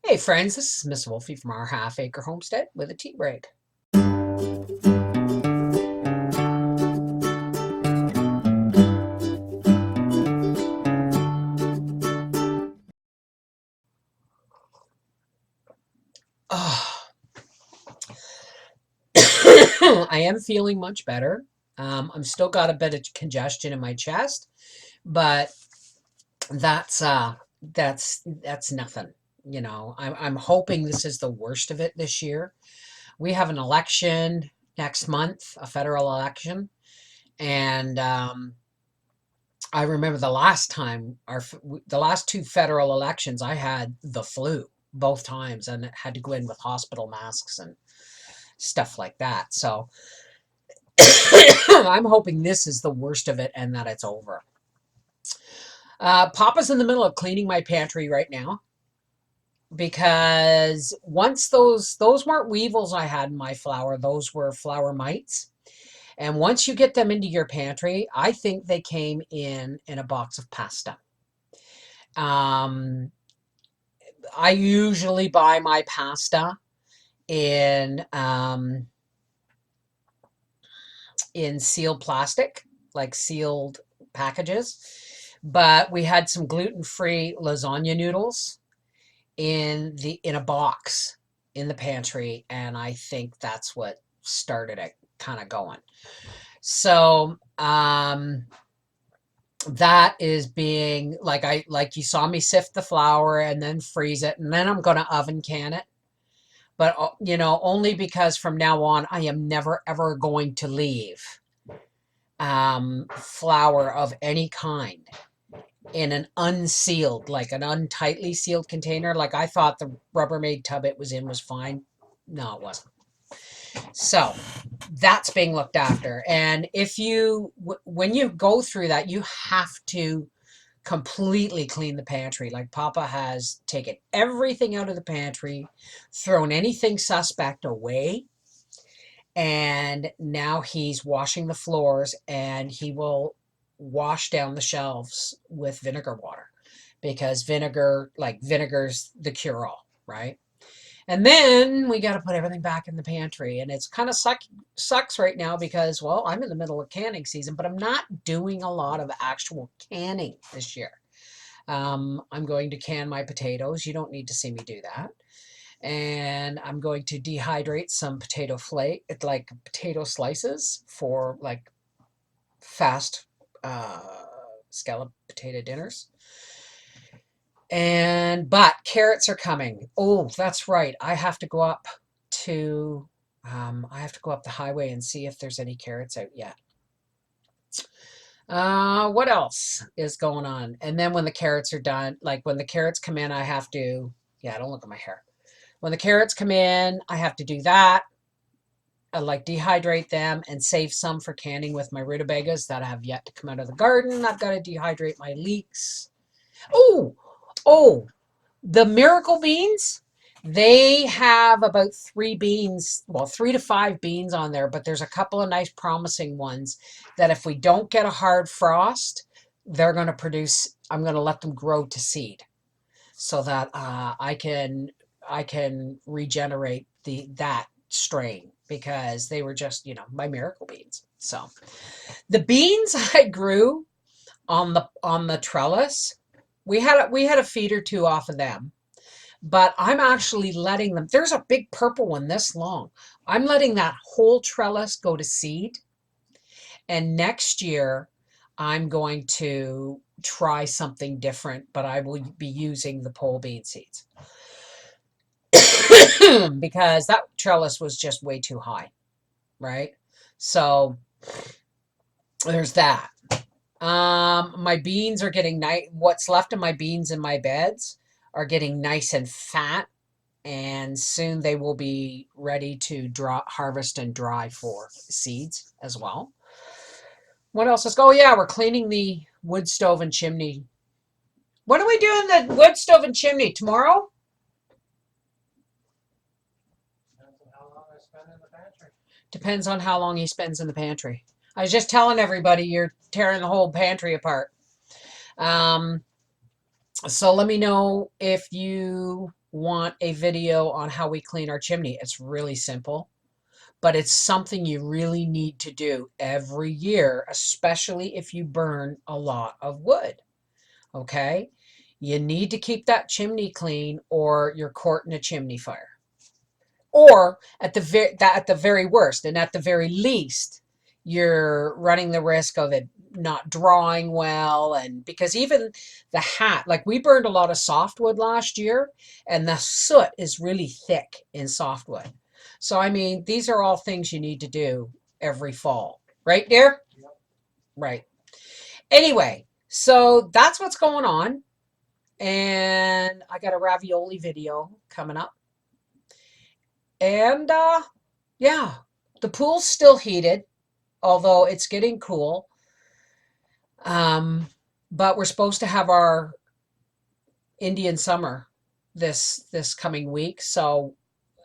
Hey friends, this is Miss Wolfie from our half acre homestead with a tea break. Oh, I am feeling much better. I'm still got a bit of congestion in my chest, but that's uh that's nothing. I'm hoping this is the worst of it this year. We have an election next month, a federal election, and I remember the last time the last two federal elections, I had the flu both times and had to go in with hospital masks and stuff like that. So I'm hoping this is the worst of it and that it's over. Papa's in the middle of cleaning my pantry right now because once those weren't weevils I had in my flour, those were flour mites. And once you get them into your pantry, I think they came in a box of pasta. Um, I usually buy my pasta in um, in sealed plastic, like sealed packages. But we had some gluten-free lasagna noodles in a box in the pantry, and I think that's what started it kind of going. So that is being like you saw me sift the flour and then freeze it, and then I'm going to oven can it. But only because from now on I am never ever going to leave flour of any kind in an unsealed, like an untightly sealed container. Like I thought the Rubbermaid tub it was in was fine. No, it wasn't. So that's being looked after. And if when you go through that, you have to completely clean the pantry. Like Papa has taken everything out of the pantry, thrown anything suspect away, and now he's washing the floors, and he will wash down the shelves with vinegar water because vinegar's the cure all, right? And then we got to put everything back in the pantry, and it's kind of sucks right now because, well, I'm in the middle of canning season, but I'm not doing a lot of actual canning this year. I'm going to can my potatoes. You don't need to see me do that. And I'm going to dehydrate some like potato slices for like fast scallop potato dinners. But carrots are coming. Oh, that's right. To I have to go up the highway and see if there's any carrots out yet. What else is going on? And then when the carrots are done, like when the carrots come in, I have to, yeah, don't look at my hair. When the carrots come in, I have to do that. I like dehydrate them and save some for canning with my rutabagas that have yet to come out of the garden. I've got to dehydrate my leeks. Oh, oh, the miracle beans, they have about three beans, well, 3 to 5 beans on there, but there's a couple of nice promising ones that if we don't get a hard frost, they're going to produce, I'm going to let them grow to seed so that I can regenerate that strain because they were just, my miracle beans. So the beans I grew on the trellis, we had a feed or two off of them, but I'm actually letting them. There's a big purple one this long. I'm letting that whole trellis go to seed, and next year I'm going to try something different, but I will be using the pole bean seeds because that trellis was just way too high, right? So there's that. My beans are getting nice. What's left of my beans in my beds are getting nice and fat, and soon they will be ready to harvest and dry for seeds as well. What else is? Oh yeah, we're cleaning the wood stove and chimney. When are we doing the wood stove and chimney? Tomorrow? Depends on how long he spends in the pantry. I was just telling everybody you're tearing the whole pantry apart. So let me know if you want a video on how we clean our chimney. It's really simple, but it's something you really need to do every year, especially if you burn a lot of wood. Okay? You need to keep that chimney clean or you're courting a chimney fire. Or at the very worst, and at the very least, you're running the risk of it not drawing well. And because even the hat, like we burned a lot of softwood last year, and the soot is really thick in softwood. So I mean, these are all things you need to do every fall, right, dear? Yep. Right. Anyway, so that's what's going on. And I got a ravioli video coming up. And yeah, the pool's still heated, although it's getting cool. But we're supposed to have our Indian summer this coming week. So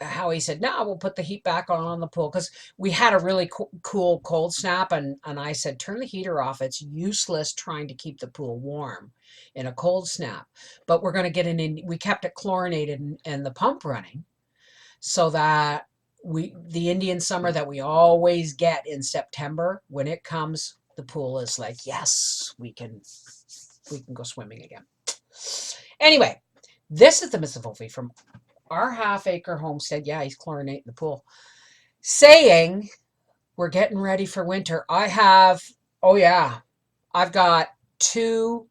Howie said, no, we'll put the heat back on the pool because we had a really cool cold snap. And I said, turn the heater off. It's useless trying to keep the pool warm in a cold snap. But we're going to get we kept it chlorinated and the pump running so that the Indian summer that we always get in September, when it comes, the pool is like, yes, we can go swimming again. Anyway, this is the Mrs. Wolfie from our half-acre homestead. Yeah, he's chlorinating the pool. Saying we're getting ready for winter. Oh yeah, I've got 2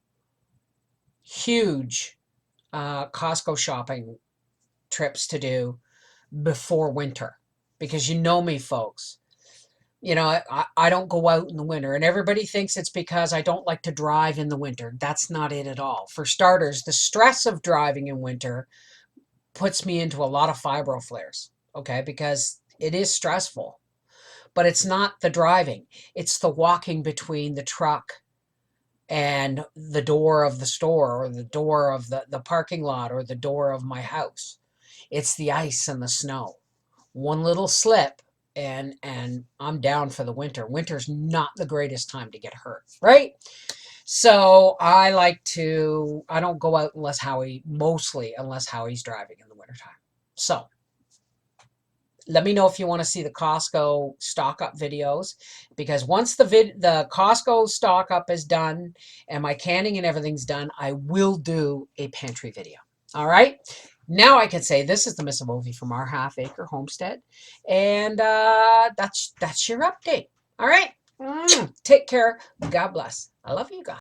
huge Costco shopping trips to do before winter, because you know me, folks. You know, I don't go out in the winter, and everybody thinks it's because I don't like to drive in the winter. That's not it at all. For starters, the stress of driving in winter puts me into a lot of fibro flares, okay, because it is stressful. But it's not the driving. It's the walking between the truck and the door of the store or the door of the parking lot or the door of my house. It's the ice and the snow. One little slip and I'm down for the winter. Winter's not the greatest time to get hurt, right? So I don't go out unless Howie's driving in the wintertime. So let me know if you want to see the Costco stock up videos, because once the Costco stock up is done and my canning and everything's done, I will do a pantry video. All right. Now I can say this is the Miss Wolfie from our half-acre homestead, and that's your update. All right. Take care. God bless. I love you guys.